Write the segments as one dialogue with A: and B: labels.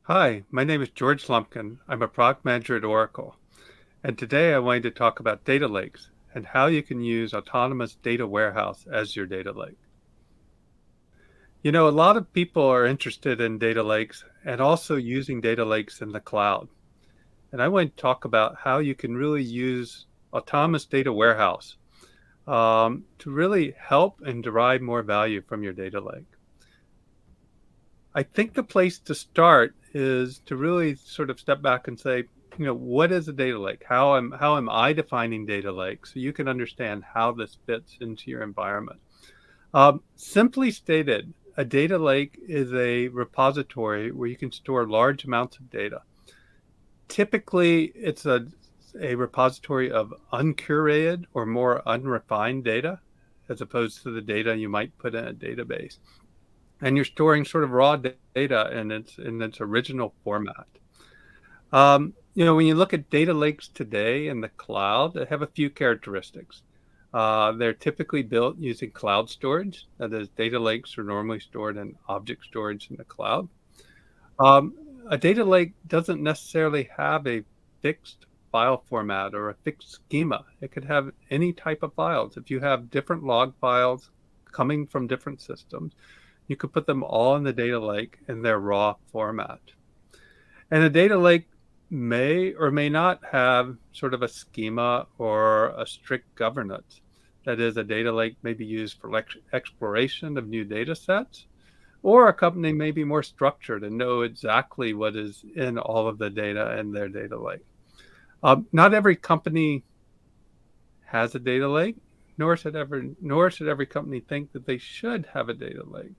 A: Hi, my name is George Lumpkin. I'm a product manager at Oracle. And today I wanted to talk about data lakes and how you can use autonomous data warehouse as your data lake. A lot of people are interested in data lakes and also using data lakes in the cloud. And I want to talk about how you can really use autonomous data warehouse to really help and derive more value from your data lake. I think the place to start is to really sort of step back and say, what is a data lake? How am I defining data lake so you can understand how this fits into your environment? Simply stated, a data lake is a repository where you can store large amounts of data. Typically, it's a repository of uncurated or more unrefined data, as opposed to the data you might put in a database, and you're storing sort of raw data in its original format. When you look at data lakes today in the cloud, they have a few characteristics. They're typically built using cloud storage. That is, data lakes are normally stored in object storage in the cloud. Um, a data lake doesn't necessarily have a fixed file format or a fixed schema. It could have any type of files. If you have different log files coming from different systems, you could put them all in the data lake in their raw format. And a data lake may or may not have sort of a schema or a strict governance. That is, a data lake may be used for exploration of new data sets, or a company may be more structured and know exactly what is in all of the data in their data lake. Not every company has a data lake, nor should every company think that they should have a data lake.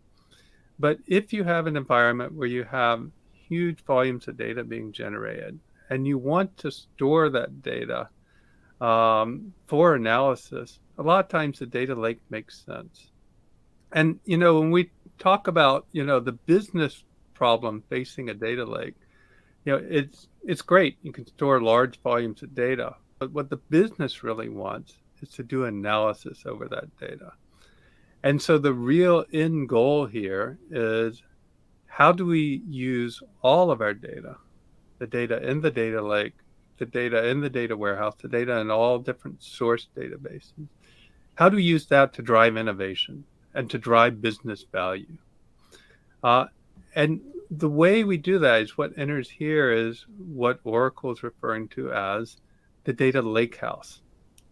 A: But if you have an environment where you have huge volumes of data being generated and you want to store that data for analysis, a lot of times the data lake makes sense. And, when we talk about, the business problem facing a data lake, it's great. You can store large volumes of data. But what the business really wants is to do analysis over that data. And so the real end goal here is, how do we use all of our data, the data in the data lake, the data in the data warehouse, the data in all different source databases? How do we use that to drive innovation and to drive business value? Uh, and the way we do that is what enters here is what Oracle is referring to as the data lakehouse.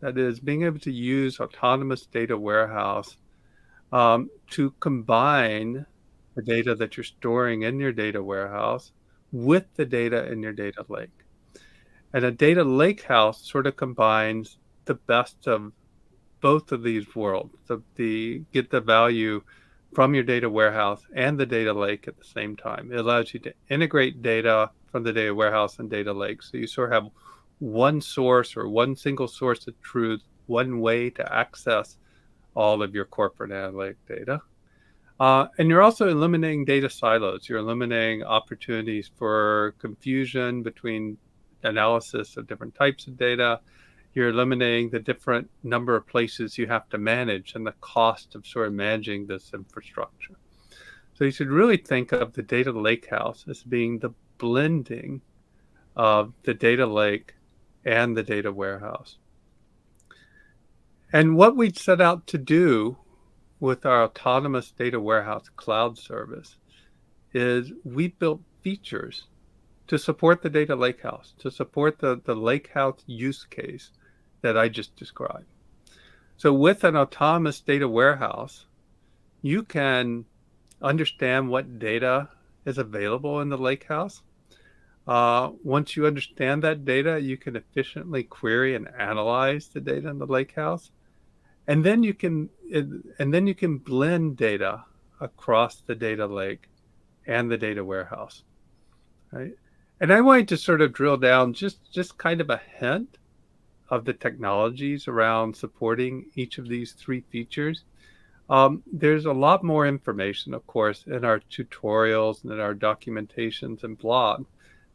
A: That is, being able to use autonomous data warehouse to combine the data that you're storing in your data warehouse with the data in your data lake. And a data lakehouse sort of combines the best of both of these worlds. Get the value from your data warehouse and the data lake at the same time. It allows you to integrate data from the data warehouse and data lake. So you sort of have one source or one single source of truth, one way to access all of your corporate analytic data. And you're also eliminating data silos. You're eliminating opportunities for confusion between analysis of different types of data. You're eliminating the different number of places you have to manage and the cost of sort of managing this infrastructure. So you should really think of the data lakehouse as being the blending of the data lake and the data warehouse. And what we set out to do with our autonomous data warehouse cloud service is we built features to support the data lakehouse, to support the lakehouse use case that I just described. So with an autonomous data warehouse, you can understand what data is available in the lakehouse. Once you understand that data, you can efficiently query and analyze the data in the lakehouse. And then you can blend data across the data lake and the data warehouse, right? And I wanted to sort of drill down just kind of a hint of the technologies around supporting each of these three features. There's a lot more information, of course, in our tutorials and in our documentations and blog.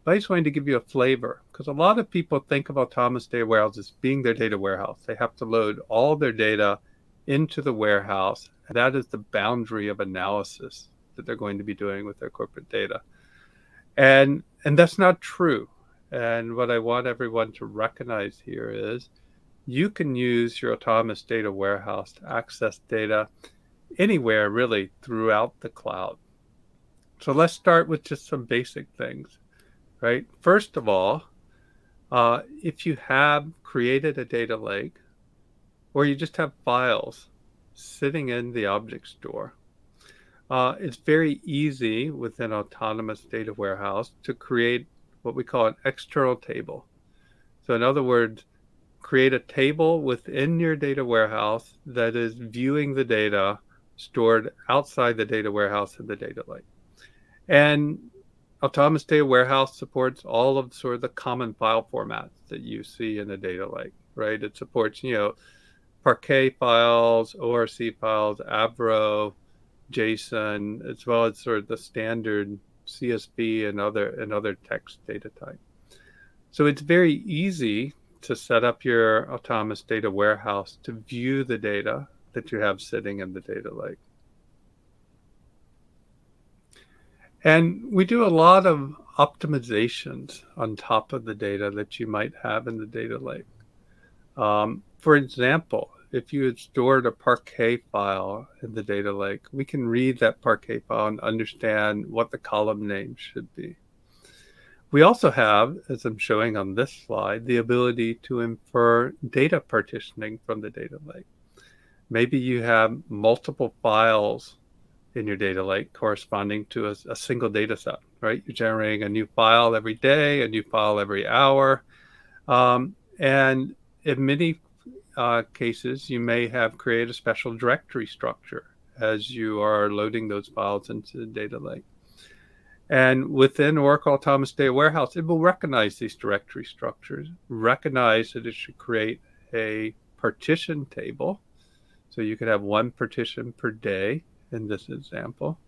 A: But I just wanted to give you a flavor, because a lot of people think of autonomous data warehouse as being their data warehouse. They have to load all their data into the warehouse, and that is the boundary of analysis that they're going to be doing with their corporate data. And that's not true. And what I want everyone to recognize here is you can use your autonomous data warehouse to access data anywhere really throughout the cloud. So let's start with just some basic things, right? First of all, if you have created a data lake or you just have files sitting in the object store, it's very easy within Autonomous Data Warehouse to create what we call an external table. So in other words, create a table within your data warehouse that is viewing the data stored outside the data warehouse in the data lake. And Autonomous Data Warehouse supports all of sort of the common file formats that you see in a data lake, right? It supports, Parquet files, ORC files, Avro, JSON, as well as sort of the standard CSV and other text data type. So it's very easy to set up your Autonomous Data Warehouse to view the data that you have sitting in the data lake. And we do a lot of optimizations on top of the data that you might have in the data lake. For example, if you had stored a Parquet file in the data lake, we can read that Parquet file and understand what the column name should be. We also have, as I'm showing on this slide, the ability to infer data partitioning from the data lake. Maybe you have multiple files in your data lake corresponding to a single data set, right? You're generating a new file every day, a new file every hour. And in many cases, you may have created a special directory structure as you are loading those files into the data lake. And within Oracle Autonomous Data Warehouse, it will recognize these directory structures, recognize that it should create a partition table. So you could have one partition per day in this example.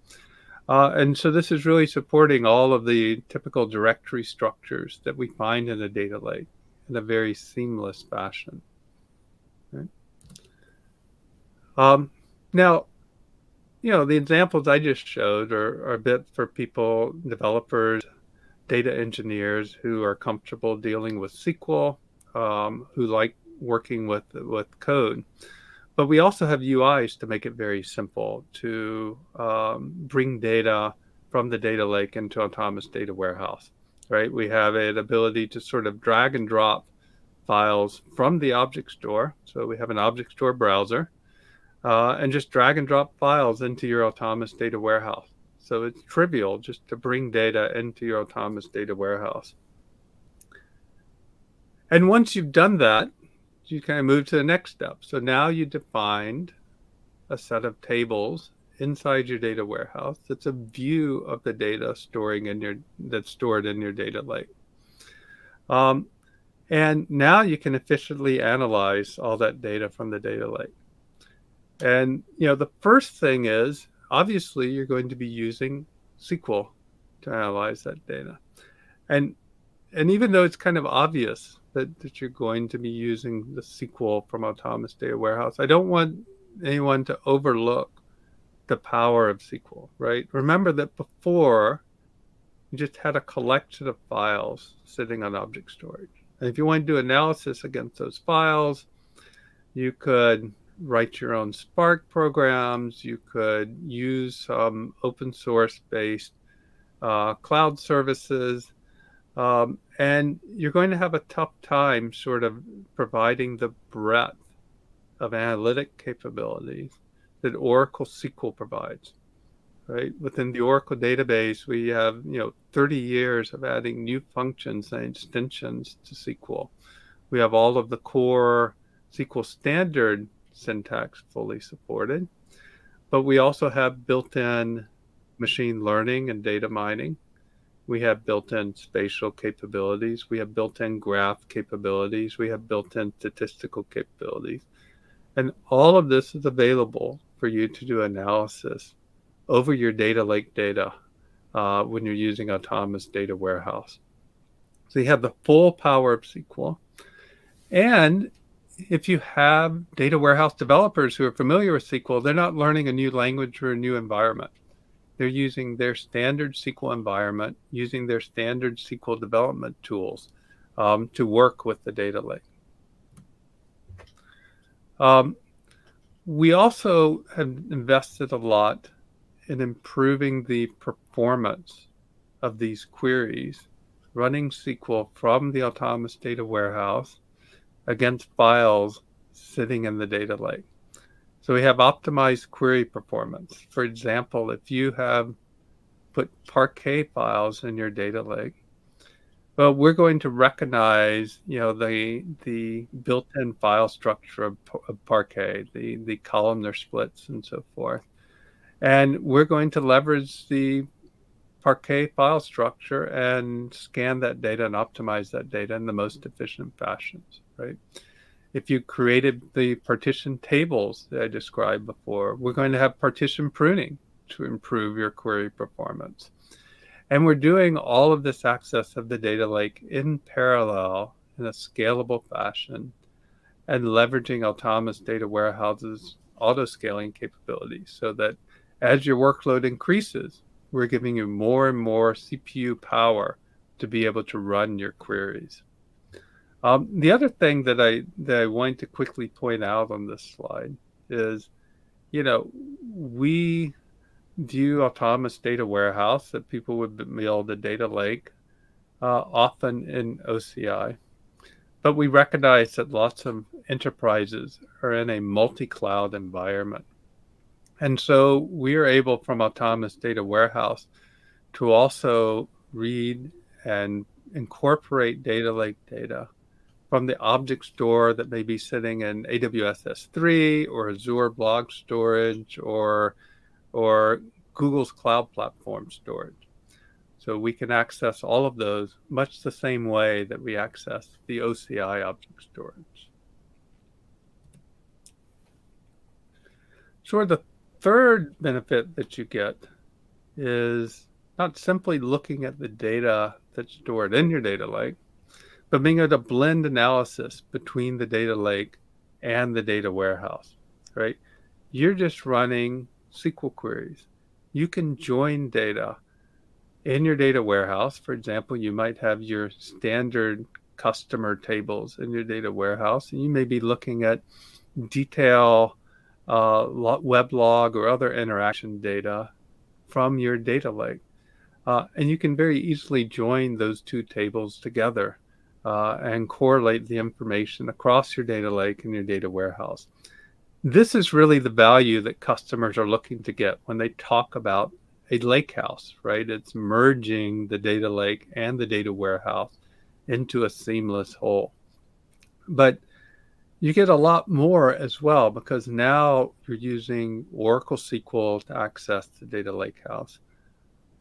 A: And so this is really supporting all of the typical directory structures that we find in a data lake in a very seamless fashion. Right? Now, the examples I just showed are a bit for people, developers, data engineers who are comfortable dealing with SQL, who like working with code. But we also have UIs to make it very simple to bring data from the data lake into Autonomous Data Warehouse, right? We have an ability to sort of drag and drop files from the object store. So we have an object store browser and just drag and drop files into your Autonomous Data Warehouse. So it's trivial just to bring data into your Autonomous Data Warehouse. And once you've done that, you kind of move to the next step. So now you defined a set of tables inside your data warehouse that's a view of the data that's stored in your data lake. And now you can efficiently analyze all that data from the data lake. And the first thing is, obviously, you're going to be using SQL to analyze that data. And even though it's kind of obvious that you're going to be using the SQL from Autonomous Data Warehouse, I don't want anyone to overlook the power of SQL, right? Remember that before, you just had a collection of files sitting on object storage. And if you want to do analysis against those files, you could write your own Spark programs. You could use some open source based cloud services. And you're going to have a tough time sort of providing the breadth of analytic capabilities that Oracle SQL provides, right? Within the Oracle database, we have, 30 years of adding new functions and extensions to SQL. We have all of the core SQL standard syntax fully supported, but we also have built-in machine learning and data mining. We have built-in spatial capabilities. We have built-in graph capabilities. We have built-in statistical capabilities. And all of this is available for you to do analysis over your data lake data when you're using Autonomous Data Warehouse. So you have the full power of SQL. And if you have data warehouse developers who are familiar with SQL, they're not learning a new language or a new environment. they're using their standard SQL environment, using their standard SQL development tools to work with the data lake. Um, we also have invested a lot in improving the performance of these queries running SQL from the Autonomous Data Warehouse against files sitting in the data lake. So we have optimized query performance. For example, if you have put Parquet files in your data lake, well, we're going to recognize, the built-in file structure of Parquet, the columnar splits and so forth. And we're going to leverage the Parquet file structure and scan that data and optimize that data in the most efficient fashions, right? If you created the partition tables that I described before, we're going to have partition pruning to improve your query performance. And we're doing all of this access of the data lake in parallel in a scalable fashion and leveraging Autonomous Data Warehouse's auto-scaling capabilities so that as your workload increases, we're giving you more and more CPU power to be able to run your queries. The other thing that I want to quickly point out on this slide is, we view Autonomous Data Warehouse that people would build the data lake often in OCI. But we recognize that lots of enterprises are in a multi-cloud environment. And so we are able from Autonomous Data Warehouse to also read and incorporate data lake data from the object store that may be sitting in AWS S3 or Azure Blob Storage or Google's Cloud Platform storage. So we can access all of those much the same way that we access the OCI object storage. Sort of the third benefit that you get is not simply looking at the data that's stored in your data lake, but being able to blend analysis between the data lake and the data warehouse, right? You're just running SQL queries. You can join data in your data warehouse. For example, you might have your standard customer tables in your data warehouse, and you may be looking at detail, weblog, or other interaction data from your data lake. And you can very easily join those two tables together and correlate the information across your data lake and your data warehouse. This is really the value that customers are looking to get when they talk about a lakehouse, right? It's merging the data lake and the data warehouse into a seamless whole. But you get a lot more as well because now you're using Oracle SQL to access the data lakehouse.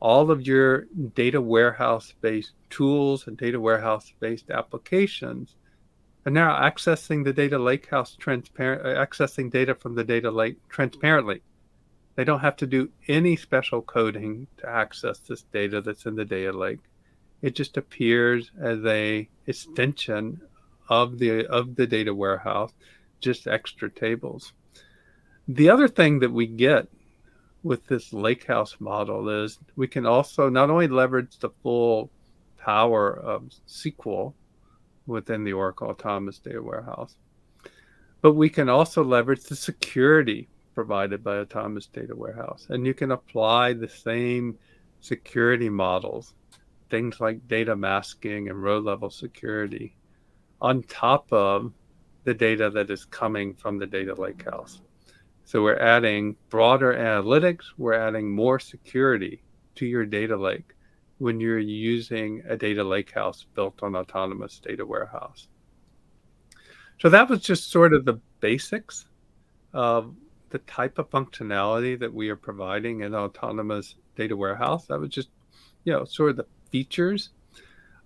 A: All of your data warehouse-based tools and data warehouse-based applications are now accessing the data lakehouse accessing data from the data lake transparently. They don't have to do any special coding to access this data that's in the data lake. It just appears as a extension of the data warehouse, just extra tables. The other thing that we get with this lakehouse model is we can also not only leverage the full power of SQL within the Oracle Autonomous Data Warehouse, but we can also leverage the security provided by Autonomous Data Warehouse. And you can apply the same security models, things like data masking and row-level security, on top of the data that is coming from the data lakehouse. So we're adding broader analytics, we're adding more security to your data lake when you're using a data lakehouse built on Autonomous Data Warehouse. So that was just sort of the basics of the type of functionality that we are providing in Autonomous Data Warehouse. That was just, sort of the features.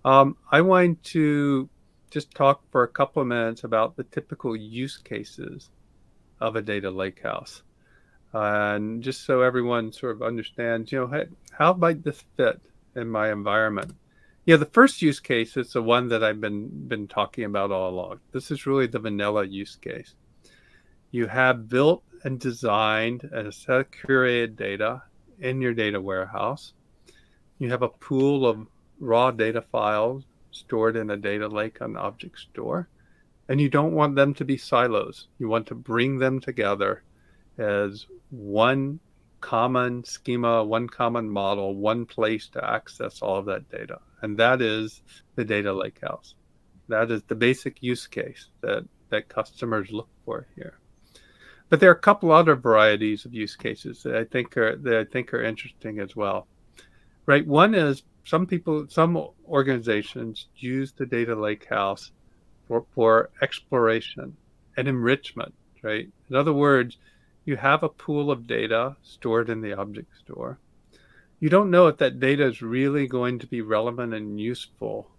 A: I want to just talk for a couple of minutes about the typical use cases of a data lakehouse. And just so everyone sort of understands, how might this fit in my environment? The first use case is the one that I've been talking about all along. This is really the vanilla use case. You have built and designed a set of curated data in your data warehouse. You have a pool of raw data files stored in a data lake on Object Store, and you don't want them to be silos. You want to bring them together as one common schema, one common model, one place to access all of that data. And that is the data lakehouse. That is the basic use case that customers look for here. But there are a couple other varieties of use cases that I think are interesting as well. Right? One is some organizations use the data lakehouse for exploration and enrichment, right? In other words, you have a pool of data stored in the object store. You don't know if that data is really going to be relevant and useful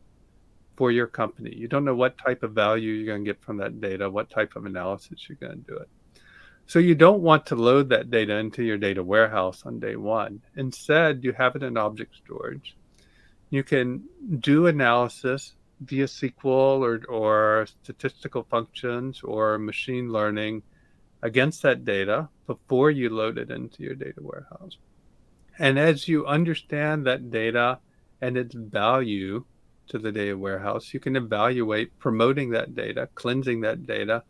A: for your company. You don't know what type of value you're going to get from that data, what type of analysis you're going to do it. So you don't want to load that data into your data warehouse on day one. Instead, you have it in object storage. You can do analysis via SQL or statistical functions or machine learning against that data before you load it into your data warehouse. And as you understand that data and its value to the data warehouse, you can evaluate promoting that data, cleansing that data,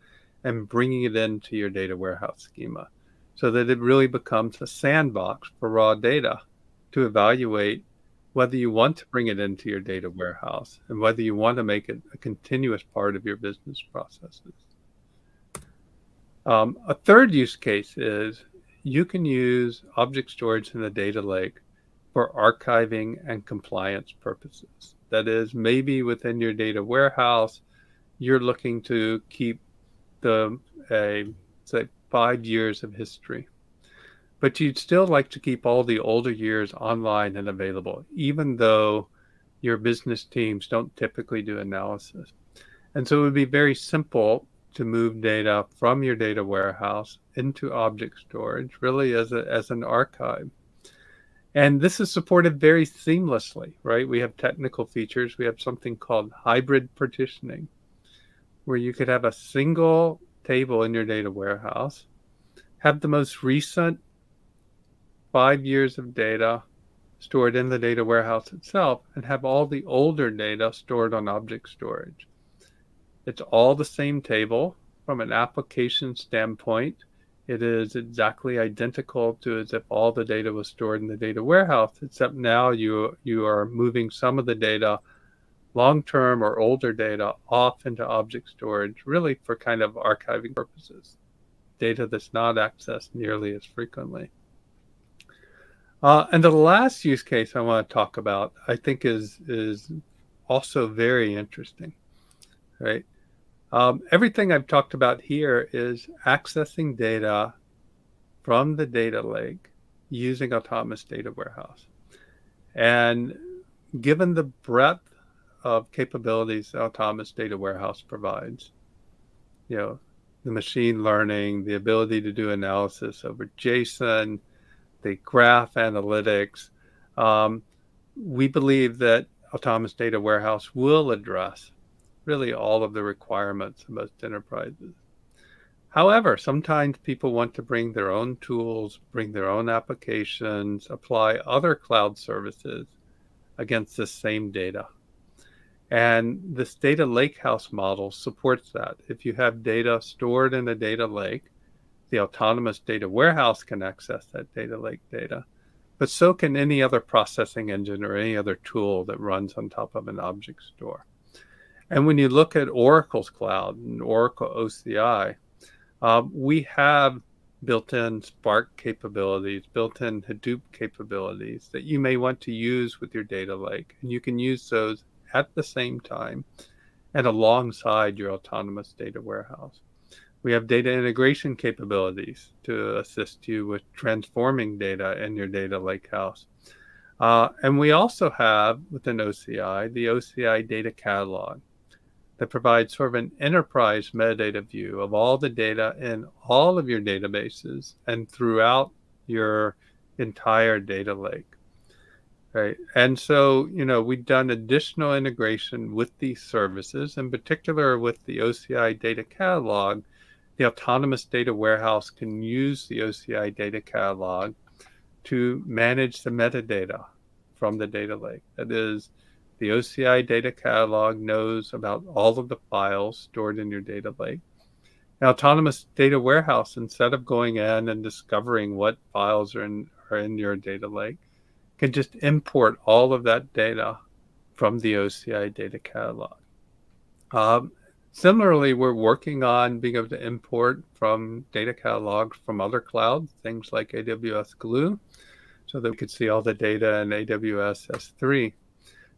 A: and bringing it into your data warehouse schema so that it really becomes a sandbox for raw data to evaluate whether you want to bring it into your data warehouse and whether you want to make it a continuous part of your business processes. A third use case is you can use object storage in the data lake for archiving and compliance purposes. That is, maybe within your data warehouse, you're looking to keep say 5 years of history. But you'd still like to keep all the older years online and available, even though your business teams don't typically do analysis. And so it would be very simple to move data from your data warehouse into object storage, really as an archive. And this is supported very seamlessly, right? We have technical features. We have something called hybrid partitioning, where you could have a single table in your data warehouse, have the most recent 5 years of data stored in the data warehouse itself, and have all the older data stored on object storage. It's all the same table from an application standpoint. It is exactly identical to as if all the data was stored in the data warehouse, except now you are moving some of the data, long-term or older data, off into object storage, really for kind of archiving purposes, data that's not accessed nearly as frequently. And the last use case I want to talk about, I think is also very interesting, right? Everything I've talked about here is accessing data from the data lake using Autonomous Data Warehouse. And given the breadth of capabilities the Autonomous Data Warehouse provides, the machine learning, the ability to do analysis over JSON, the graph analytics, we believe that Autonomous Data Warehouse will address really all of the requirements of most enterprises. However, sometimes people want to bring their own tools, bring their own applications, apply other cloud services against the same data. And this data lakehouse model supports that. If you have data stored in a data lake, the Autonomous Data Warehouse can access that data lake data, but so can any other processing engine or any other tool that runs on top of an object store. And when you look at Oracle's cloud and Oracle OCI, we have built-in Spark capabilities, built-in Hadoop capabilities that you may want to use with your data lake. And you can use those at the same time and alongside your Autonomous Data Warehouse. We have data integration capabilities to assist you with transforming data in your data lakehouse. And we also have, within OCI, the OCI data catalog that provides sort of an enterprise metadata view of all the data in all of your databases and throughout your entire data lake. Right. And so, we've done additional integration with these services, in particular with the OCI data catalog. The Autonomous Data Warehouse can use the OCI data catalog to manage the metadata from the data lake. That is, the OCI data catalog knows about all of the files stored in your data lake. Now, Autonomous Data Warehouse, instead of going in and discovering what files are in your data lake, can just import all of that data from the OCI data catalog. Um, Similarly, we're working on being able to import from data catalogs from other clouds, things like AWS Glue, so that we could see all the data in AWS S3.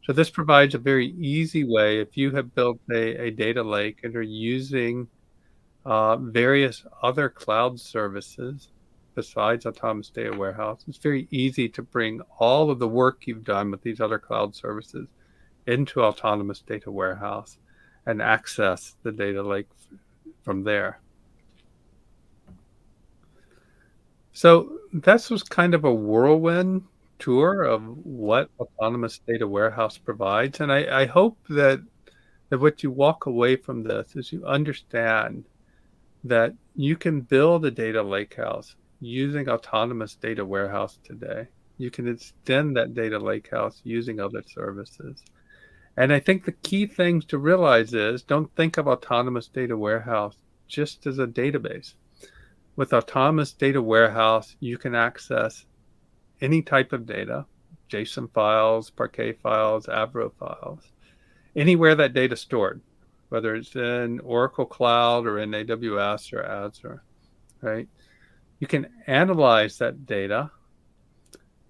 A: So this provides a very easy way if you have built a data lake and are using various other cloud services besides Autonomous Data Warehouse. It's very easy to bring all of the work you've done with these other cloud services into Autonomous Data Warehouse and access the data lake from there. So that was kind of a whirlwind tour of what Autonomous Data Warehouse provides. And I hope that what you walk away from this is you understand that you can build a data lakehouse using Autonomous Data Warehouse today. You can extend that data lakehouse using other services. And I think the key things to realize is don't think of Autonomous Data Warehouse just as a database. With Autonomous Data Warehouse, you can access any type of data, JSON files, Parquet files, Avro files, anywhere that data is stored, whether it's in Oracle Cloud or in AWS or Azure, right? You can analyze that data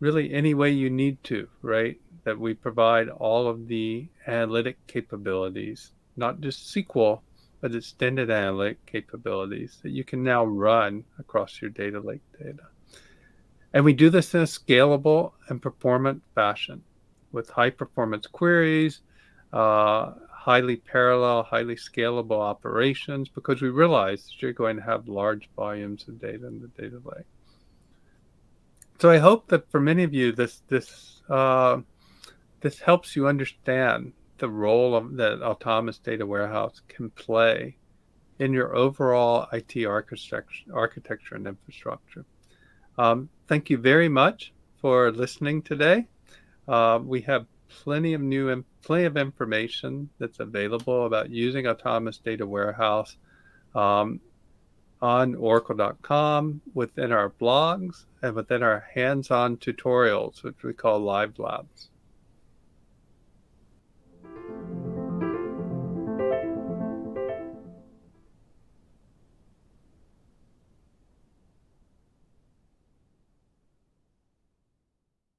A: really any way you need to, right? That we provide all of the analytic capabilities, not just SQL, but extended analytic capabilities that you can now run across your data lake data. And we do this in a scalable and performant fashion with high performance queries, highly parallel, highly scalable operations, because we realize that you're going to have large volumes of data in the data lake. So I hope that for many of you, this helps you understand the role that Autonomous Data Warehouse can play in your overall IT architecture and infrastructure. Thank you very much for listening today. We have plenty of information that's available about using Autonomous Data Warehouse on oracle.com, within our blogs, and within our hands-on tutorials, which we call live labs.